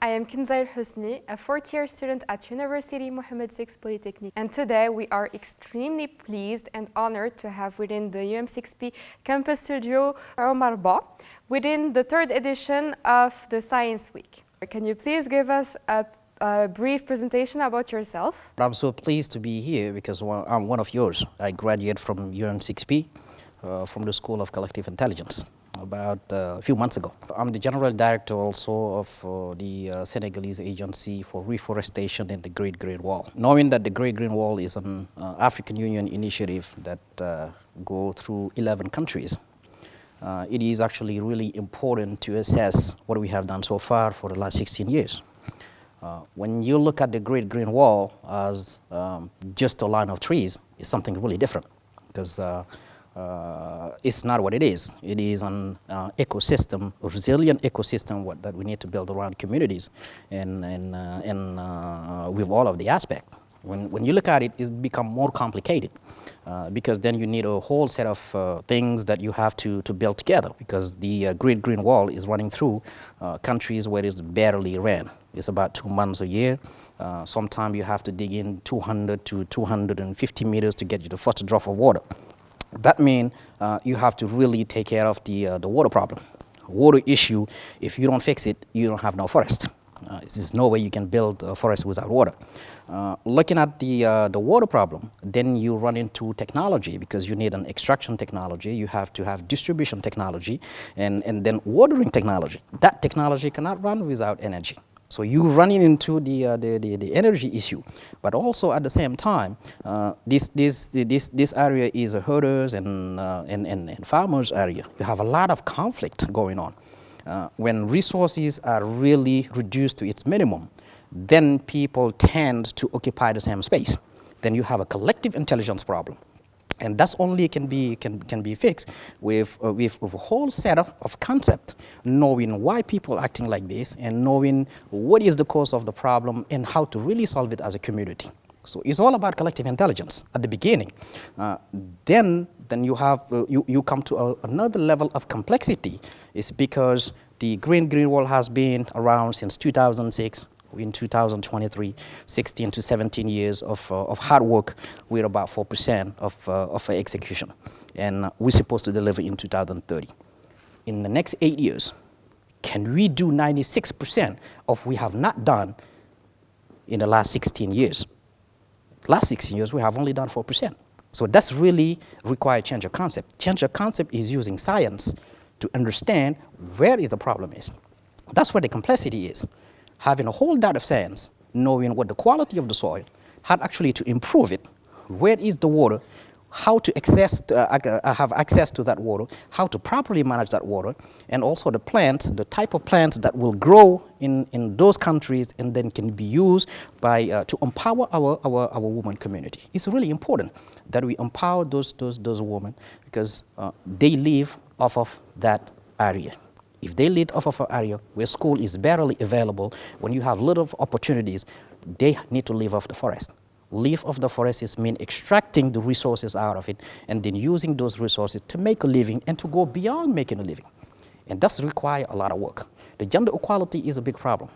I am Kinzair Husni, a fourth-year student at University UM6 Polytechnic, and today we are extremely pleased and honored to have within the UM6P campus studio OUMAR within the third edition of the Science Week. Can you please give us a brief presentation about yourself? I'm so pleased to be here because I'm one of yours. I graduated from UM6P from the School of Collective Intelligence about a few months ago. I'm the General Director also of the Senegalese Agency for Reforestation and the Great Green Wall. Knowing that the Great Green Wall is an African Union initiative that go through 11 countries, it is actually really important to assess what we have done so far for the last 16 years. When you look at the Great Green Wall as just a line of trees, it's something really different because it's not what it is. It is an ecosystem, a resilient ecosystem that we need to build around communities and with all of the aspects. When you look at it, it's become more complicated because then you need a whole set of things that you have to build together because the Great Green Wall is running through countries where it's barely rain. It's about 2 months a year. Sometimes you have to dig in 200 to 250 meters to get you the first drop of water. That means you have to really take care of the water problem. Water issue, if you don't fix it, you don't have no forest. There's no way you can build a forest without water. Looking at the water problem, then you run into technology because you need an extraction technology, you have to have distribution technology, and then watering technology. That technology cannot run without energy. So you running into the energy issue, but also at the same time, this area is a herders and farmers area. You have a lot of conflict going on. When resources are really reduced to its minimum, then people tend to occupy the same space. Then you have a collective intelligence problem. And that's only can be fixed with a whole set of concept, knowing why people are acting like this and knowing what is the cause of the problem and how to really solve it as a community. So it's all about collective intelligence at the beginning. Then you have you come to another level of complexity. It's because the Green Wall has been around since 2006. In 2023, 16 to 17 years of hard work with about 4% of execution. And we're supposed to deliver in 2030. In the next 8 years, can we do 96% of what we have not done in the last 16 years? Last 16 years, we have only done 4%. So that's really require change of concept. Change of concept is using science to understand where is the problem is. That's where the complexity is. Having a whole data of science, knowing what the quality of the soil, how actually to improve it, where is the water, how to have access to that water, how to properly manage that water, and also the plant, the type of plants that will grow in those countries and then can be used by to empower our women community. It's really important that we empower those women because they live off of that area. If they live off of an area where school is barely available, when you have little opportunities, they need to live off the forest. Live off the forest is mean extracting the resources out of it and then using those resources to make a living and to go beyond making a living. And that's require a lot of work. The gender equality is a big problem.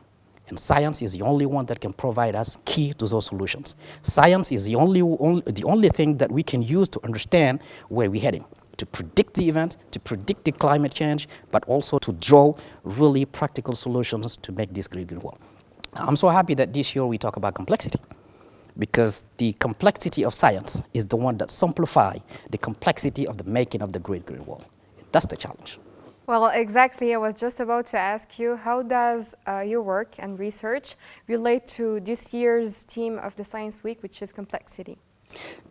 And science is the only one that can provide us key to those solutions. Science is the only thing that we can use to understand where we're heading, to predict the event, to predict the climate change, but also to draw really practical solutions to make this Great Green Wall. I'm so happy that this year we talk about complexity because the complexity of science is the one that simplifies the complexity of the making of the Great Green Wall. That's the challenge. Well, exactly. I was just about to ask you, how does your work and research relate to this year's theme of the Science Week, which is complexity?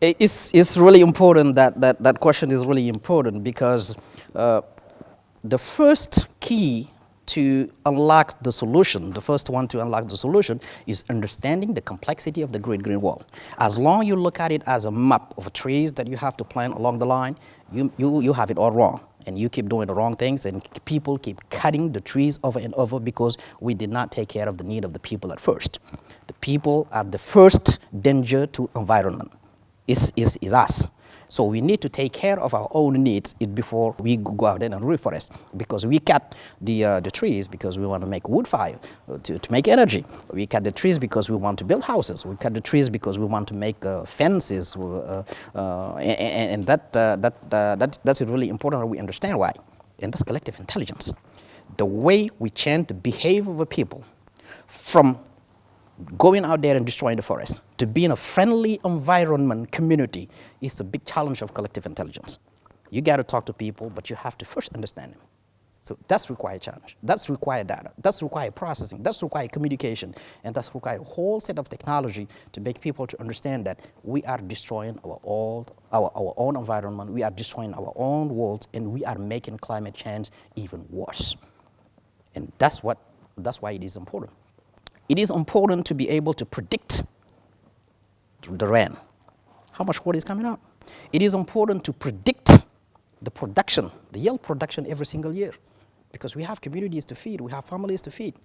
It's really important that question is really important because the first key to unlock the solution, the first one to unlock the solution is understanding the complexity of the Great Green Wall. As long as you look at it as a map of trees that you have to plant along the line, you have it all wrong. And you keep doing the wrong things and people keep cutting the trees over and over because we did not take care of the need of the people at first. The people are the first danger to environment. Is us. So we need to take care of our own needs before we go out there and reforest, because we cut the trees because we want to make wood fire, to make energy. We cut the trees because we want to build houses. We cut the trees because we want to make fences, and that's really important that we understand why. And that's collective intelligence. The way we change the behavior of a people from going out there and destroying the forest to be in a friendly environment community is the big challenge of collective intelligence. You got to talk to people, but you have to first understand them. So that's required challenge. That's required data. That's required processing. That's required communication. And that's required a whole set of technology to make people to understand that we are destroying our own environment. We are destroying our own world, and we are making climate change even worse. And that's why it is important. It is important to be able to predict the rain, how much water is coming out. It is important to predict the production, the yield production every single year, because we have communities to feed, we have families to feed.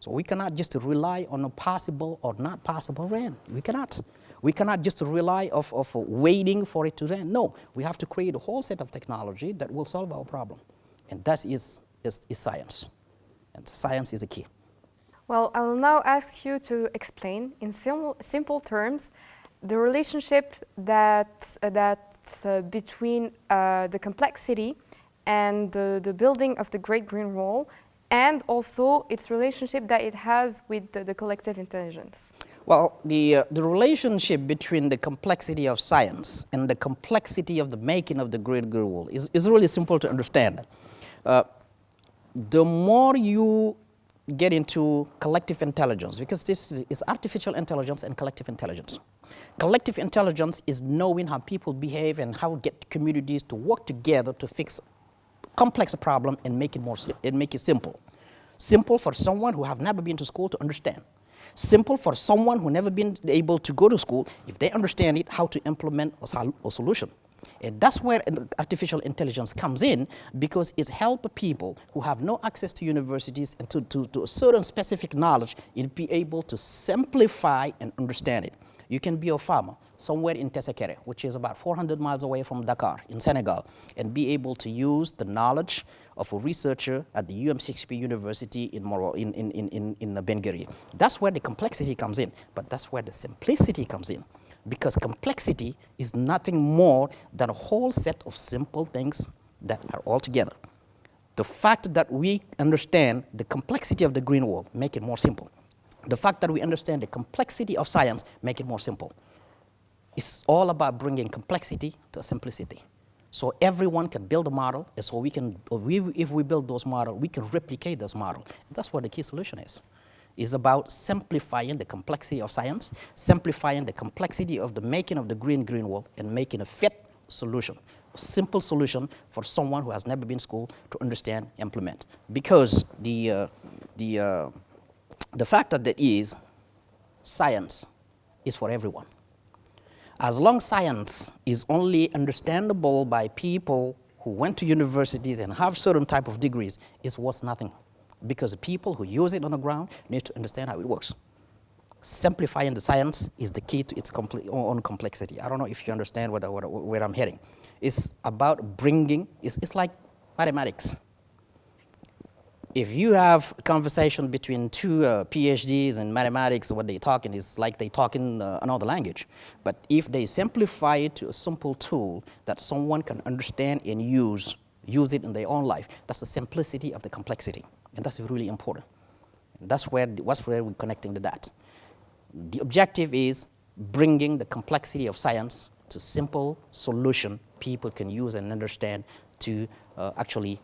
So we cannot just rely on a possible or not possible rain. We cannot. We cannot just rely of waiting for it to rain. No, we have to create a whole set of technology that will solve our problem. And that is science. And science is the key. Well, I will now ask you to explain in simple terms the relationship that's between the complexity and the building of the Great Green Wall, and also its relationship that it has with the collective intelligence. Well, the relationship between the complexity of science and the complexity of the making of the Great Green Wall is really simple to understand. The more you get into collective intelligence, because this is artificial intelligence and collective intelligence. Collective intelligence is knowing how people behave and how to get communities to work together to fix complex problem and make it simple. Simple for someone who have never been to school to understand. Simple for someone who never been able to go to school, if they understand it, how to implement a solution. And that's where artificial intelligence comes in, because it helps people who have no access to universities and to a certain specific knowledge in be able to simplify and understand it. You can be a farmer somewhere in Tessekere, which is about 400 miles away from Dakar in Senegal, and be able to use the knowledge of a researcher at the UM6P University in Benghazi. That's where the complexity comes in, but that's where the simplicity comes in. Because complexity is nothing more than a whole set of simple things that are all together. The fact that we understand the complexity of the green wall make it more simple. The fact that we understand the complexity of science make it more simple. It's all about bringing complexity to simplicity. So everyone can build a model, and so if we build those models, we can replicate those models. That's what the key solution is. Is about simplifying the complexity of science, simplifying the complexity of the making of the green wall, and making a fit solution, a simple solution for someone who has never been to school to understand, implement. Because the fact that is, science is for everyone. As long as science is only understandable by people who went to universities and have certain type of degrees, it's worth nothing. Because the people who use it on the ground need to understand how it works. Simplifying the science is the key to its own complexity. I don't know if you understand where I'm heading. It's about bringing, it's like mathematics. If you have a conversation between two PhDs in mathematics, what they're talking is like they talking another language. But if they simplify it to a simple tool that someone can understand and use it in their own life, that's the simplicity of the complexity. And that's really important. And that's where we're connecting the dots. The objective is bringing the complexity of science to simple solution people can use and understand to actually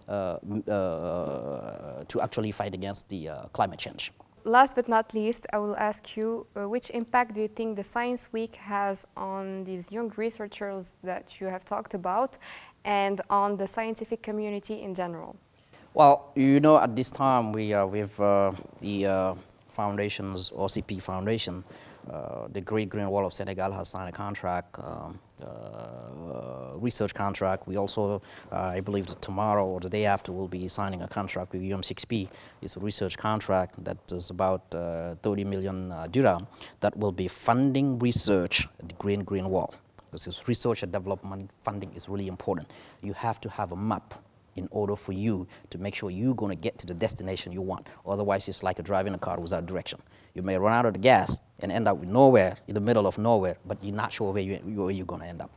fight against the climate change. Last but not least, I will ask you, which impact do you think the Science Week has on these young researchers that you have talked about and on the scientific community in general? Well, you know, at this time, we with the foundations, OCP Foundation, the Great Green Wall of Senegal has signed a contract, research contract. We also, I believe that tomorrow or the day after, we'll be signing a contract with UM6P. It's a research contract that is about 30 million dirham that will be funding research at the Green Wall. because research and development funding is really important. You have to have a map in order for you to make sure you're going to get to the destination you want. Otherwise, it's like driving a car without direction. You may run out of the gas and end up with nowhere, in the middle of nowhere, but you're not sure where you're going to end up.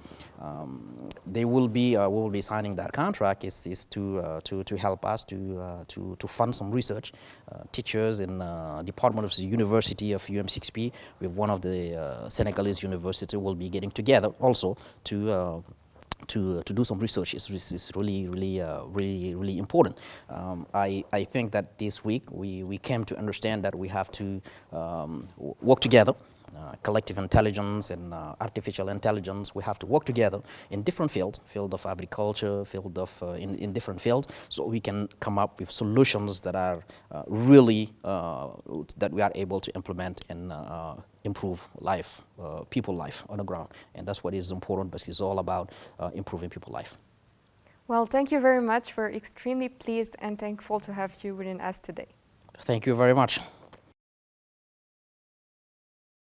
We will be signing that contract is to help us to fund some research. Teachers in Department of the University of UM6P with one of the Senegalese university will be getting together also to do some research. Is really important. I think that this week we came to understand that we have to work together. Collective intelligence and artificial intelligence, we have to work together in different fields, field of agriculture, field of in different fields, so we can come up with solutions that are really that we are able to implement and improve life, people life on the ground. And that's what is important, because it's all about improving people life. Well, thank you very much. We're extremely pleased and thankful to have you within us today. Thank you very much.